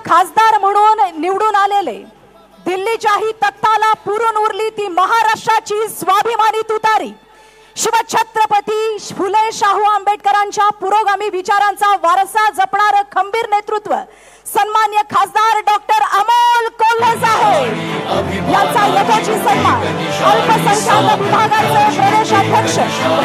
खासदार म्हणून निवडून आलेले, दिल्लीच्याही तख्ताला पुरून उरली ती महाराष्ट्राची स्वाभिमानी तुतारी, शिवछत्रपती फुले शाहू आंबेडकरांच्या पुरोगामी विचारांचा वारसा जपणारं खंबीर नेतृत्व सन्मान्य खासदार डॉक्टर अमोल कोल्हे साहेब यांचा यथोचित सन्मान अल्पसंख्याक विभागाचे प्रदेशाध्यक्ष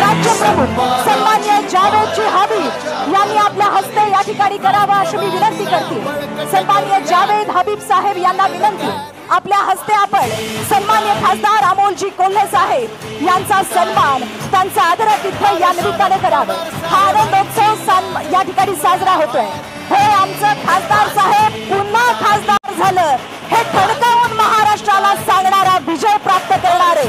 राज्यप्रमुख सन्मान्य जावेदजी हबीब यांनी आपल्या हस्ते या ठिकाणी करावा अशी मी विनंती करते। सन्मान्य जावेद हबीब साहेब यांना विनंती, आपल्या हस्ते आपण सन्मान्य खासदार अमोलजी कोल्हे साहेब यांचा सन्मान, त्यांचा आदरातिथ्य या निमित्ताने करावे। हा आनंदोत्सव या ठिकाणी साजरा होतोय। हे आमचं खासदार साहेब पुन्हा खासदार झालं हे ठणकावून महाराष्ट्राला सांगणारा विजय प्राप्त करणारे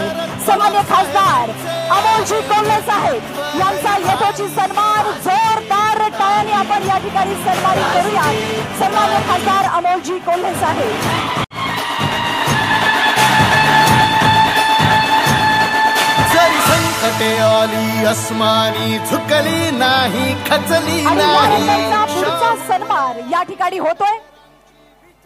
सन्मान्य खासदार अमोलजी कोल्हे साहेब यांचा यथोचित सन्मान जोरदार टाळ्यांनी आपण या ठिकाणी सन्मानित करूया। सन्मान्य खासदार अमोलजी कोल्हे साहेब। आली अस्मानी झुकली नाही, खचली नाही। पुढचा सन्मान या ठिकाणी होतोय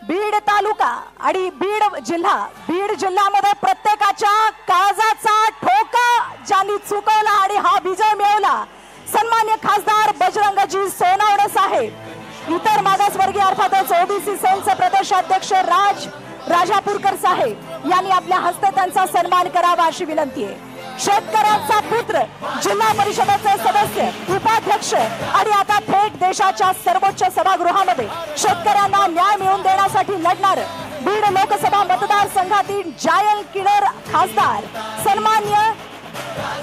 बीड तालुका आणि बीड जिल्ह्यामध्ये प्रत्येकाच्या काळजाचा ठोका ज्यांनी चुकवला आणि हा विजय मिळवला सन्मान्य खासदार बजरंगजी सोनवणे साहेब। इतर मागासवर्गीय अर्थातच ओबीसी सेलचे प्रदेशाध्यक्ष राजापूरकर साहेब यांनी आपल्या हस्ते त्यांचा सन्मान करावा अशी विनंती आहे। शेतकऱ्यांचा पुत्र, जिल्हा परिषदेचे सदस्य, उपाध्यक्ष आणि आता थेट देशाच्या सर्वोच्च सभागृहामध्ये शेतकऱ्यांना न्याय मिळवून देण्यासाठी लढणार बीड लोकसभा मतदारसंघातील जायल किनर खासदार सन्मान्य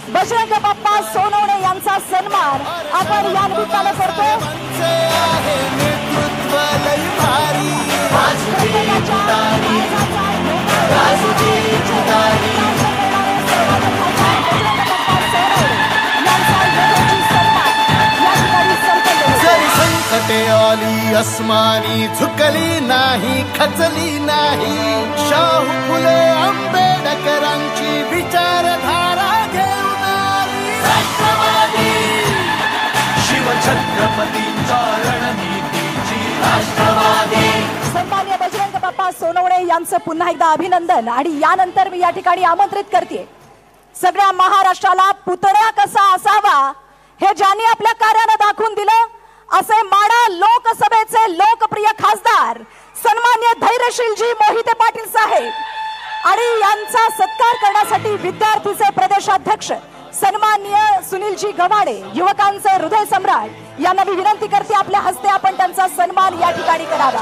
बजरंग बाप्पा सोनवणे यांचा सन्मान आपण या निमित्ताने करतो। आली अस्मानी झुकली नाही, खचली नाही। शाहू फुले आंबेडकरांची विचारधारा घेऊन आली राष्ट्रवादी, शिवछत्रपतींच्या रणनीतीची राष्ट्रवादी। सन्मान्य बजरंग बाप्पा सोनवणे यांचं पुन्हा एकदा अभिनंदन आणि यानंतर मी या ठिकाणी आमंत्रित करते सगळ्या महाराष्ट्राला पुतळा कसा असावा हे ज्यांनी आपल्या कार्याने दाखवून दिलं असे माडा लोकसभेचे लोकप्रिय खासदार सन्मान्य धैर्यशीलजी मोहिते पाटील साहेब आणि यांचा सत्कार करण्यासाठी विद्यार्थीचे प्रदेशाध्यक्ष सन्मान्य सुनीलजी गवाडे युवकांचे हृदय सम्राट यांना मी विनंती करते आपल्या हस्ते आपण त्यांचा सन्मान या ठिकाणी करावा।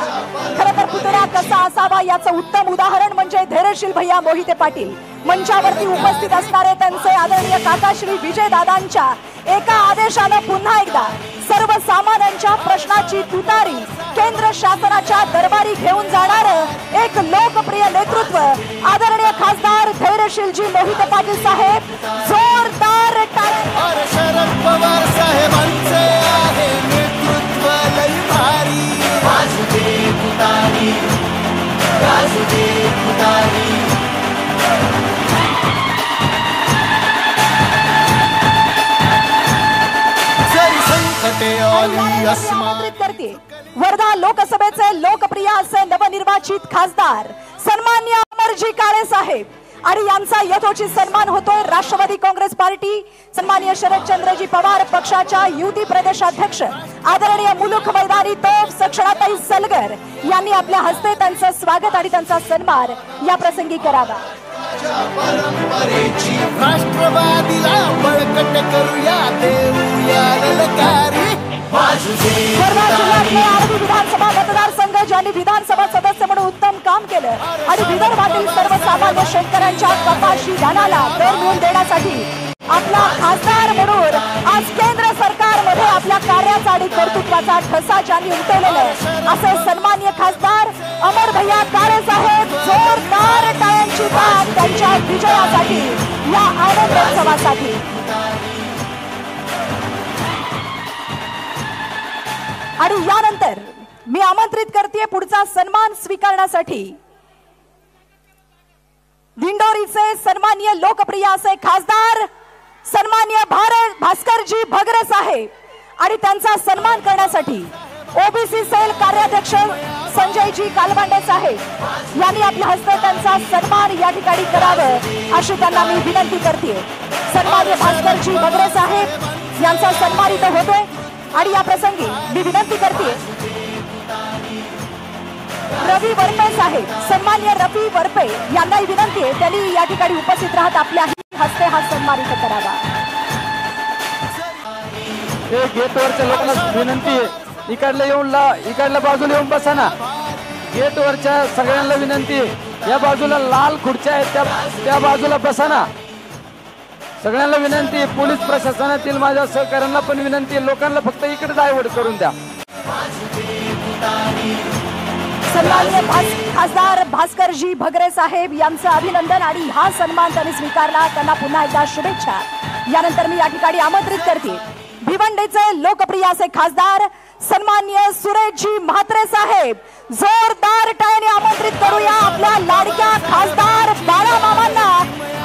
खरं तर पुतळा कसा असावा याचं उत्तम उदाहरण म्हणजे धैर्यशील भैया मोहिते पाटील। मंचावरती उपस्थित असणारे त्यांचे आदरणीय काकाश्री विजय दादांच्या एका आदेशाने पुन्हा एकदा सर्वसामान्यांच्या प्रश्नाची तुतारी केंद्र शासनाच्या दरबारी घेऊन जाणार एक लोकप्रिय नेतृत्व आदरणीय खासदार धैर्यशीलजी मोहिते पाटील साहेब। जोरदार टाळ्या। शरद पवार साहेबांचे आहे नेतृत्व लई भारी। वासुदेव तुतारी, वासुदेव तुतारी। आमंत्रित करते वर्धा लोकसभेचे लोकप्रिय असे नवनिर्वाचित खासदार सन्मान्य अमरजी काळे साहेब आणि यांचा यथोचित सन्मान होतोय राष्ट्रवादी काँग्रेस पार्टी सन्मान्य शरदचंद्रजी पवार पक्षाच्या युती प्रदेशाध्यक्ष आदरणीय मुलुख मैदानी तोफ सक्षणाताई सलगर यांनी आपल्या हस्ते त्यांचं स्वागत आणि त्यांचा सन्मान या प्रसंगी करावा। परंपरेची राष्ट्रवादीला बळकट करूया, देऊया ललकारी। वर्धा जिल्ह्यातले आरवी विधानसभा मतदारसंघ ज्यांनी विधानसभा सदस्य म्हणून उत्तम काम केलं आणि विदर्भातील सर्वसामान्य शेतकऱ्यांच्या कपाशी धानाला दर मिळवून देण्यासाठी आपला खासदार म्हणून आज केंद्र सरकारमध्ये आपल्या कार्याचा आणि कर्तृत्वाचा ठसा ज्यांनी उमटवलेला असे सन्मान्य खासदार अमर भैया काळे साहेब। जोरदार टाळ्यांची तान त्यांच्या विजयासाठी, या आनंदोत्सवासाठी। आणि यानंतर मी आमंत्रित करते पुढचा सन्मान स्वीकारण्यासाठी दिंडोरीचे सन्माननीय लोकप्रिय असे खासदार सन्माननीय भास्करजी भगरे साहेब आणि त्यांचा सन्मान करण्यासाठी ओबीसी सेल कार्याध्यक्ष संजयजी कालबांडे साहेब यांनी आपल्या हस्ते त्यांचा सन्मान या ठिकाणी करावं अशी त्यांना मी विनंती करते। सन्माननीय भास्करजी बगरे साहेब यांचा सन्मान इथं होतोय आणि या प्रसंगी मी विनंती करते रवी वरपे साहेब, सन्माननीय रवी वरपे यांनाही विनंती आहे त्यांनी या ठिकाणी उपस्थित राहत आपल्या हस्ते हा सन्मान इथं करावा। गेटवरच्या लोकांना विनंती आहे इकडल्या बाजूला येऊन बसा ना। गेटवरच्या सगळ्यांना विनंती आहे या बाजूला लाल खुर्च्या आहेत त्या बाजूला बसा ना। सगळ्यांना विनंती आहे, पोलीस प्रशासनातील माझ्या सहकाऱ्यांना पण विनंती आहे, लोकांना फक्त इकडे डायव्हर्ट करून द्या। सन्माननीय खासदार भास्करजी भगरे साहेब यांचं अभिनंदन आणि हा सन्मान त्यांनी स्वीकारला, त्यांना पुन्हा एकदा शुभेच्छा। यानंतर मी या ठिकाणी आमंत्रित करते भिवंडीचे लोकप्रिय असे खासदार सन्माननीय सुरेशजी म्हात्रे साहेब, जोरदार टाळ्याने आमंत्रित करूया आपल्या लाडक्या खासदार बाळामामांना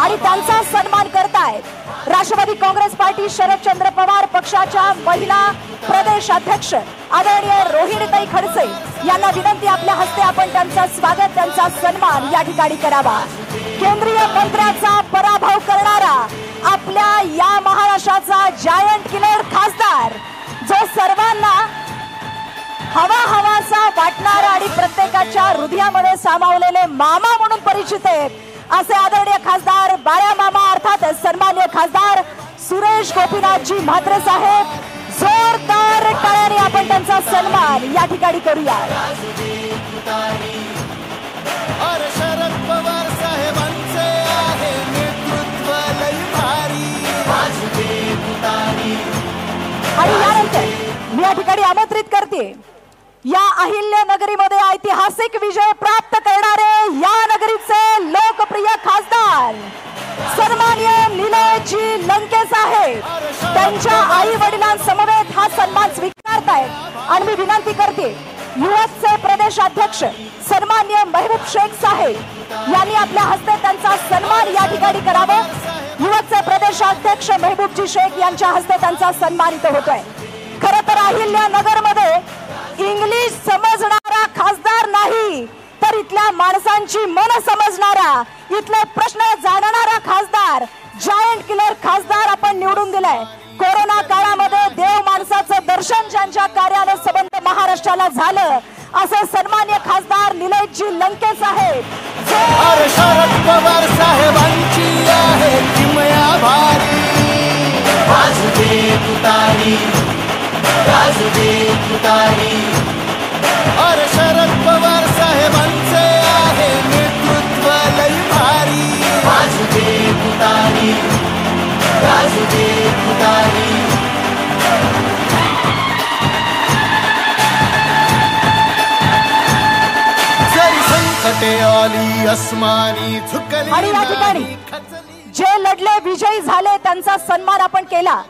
आणि त्यांचा सन्मान करतायत राष्ट्रवादी काँग्रेस पार्टी शरदचंद्र पवार पक्षाच्या महिला प्रदेश अध्यक्ष आदरणीय रोहिणीताई खडसे यांना विनंती आपल्या हस्ते आपण त्यांचं स्वागत त्यांचा सन्मान या ठिकाणी करावा। केंद्रीय मंत्र्याचा पराभव करणारा आपल्या या महाराष्ट्राचा जायंट किलर खासदार जो सर्वांना हवासा वाटणारा आणि प्रत्येकाच्या हृदयामध्ये सामावलेले मामा म्हणून परिचित आहेत असे आदरणीय खासदार बाळा मामा अर्थात सन्माननीय खासदार सुरेश गोपीनाथजी म्हात्रे साहेब, जोरदार टाळ्याने आपण त्यांचा सन्मान या ठिकाणी करूया। शरद पवार साहेबांचे आहे नेतृत्व लई भारी। आणि यानंतर मी या ठिकाणी आमंत्रित करते या अहिल्यानगरीमध्ये ऐतिहासिक विजय प्राप्त करणारे या नगरीचे लोकप्रिय खासदार सन्माननीय निलेशजी लंके साहेब त्यांच्या आई वडिलांसमवेत हा सन्मान स्वीकारतायत आणि मी विनंती करते युवकचे प्रदेशाध्यक्ष सन्माननीय महबूब शेख साहेब यांनी आपल्या हस्ते त्यांचा सन्मान या ठिकाणी करावा। युवकचे प्रदेशाध्यक्ष महबूबजी शेख यांच्या हस्ते त्यांचा सन्मान इथं होतोय। खरं तर अहिल्यानगरमध्ये इंग्लिश समजणारा खासदार नाही तर इथल्या माणसांची मन समजणारा इथले प्रश्न जाणणारा खासदार जायंट किलर खासदार आपण निवडून दिलाय। कोरोना काळामध्ये देव माणसाचं दर्शन ज्यांच्या कार्यानं संबंध महाराष्ट्राला झालं असे सन्माननीय खासदार निलेशजी लंके साहेब। शरद पवार साहेबांची आहे किमया भारी। शरद पवार साहेबांचे आहे नेतृत्व लई भारी। जरी संकटे आली अस्मानी झुकली आणि या ठिकाणी नाही खचली। जे लढले विजयी झाले त्यांचा सन्मान आपण केला।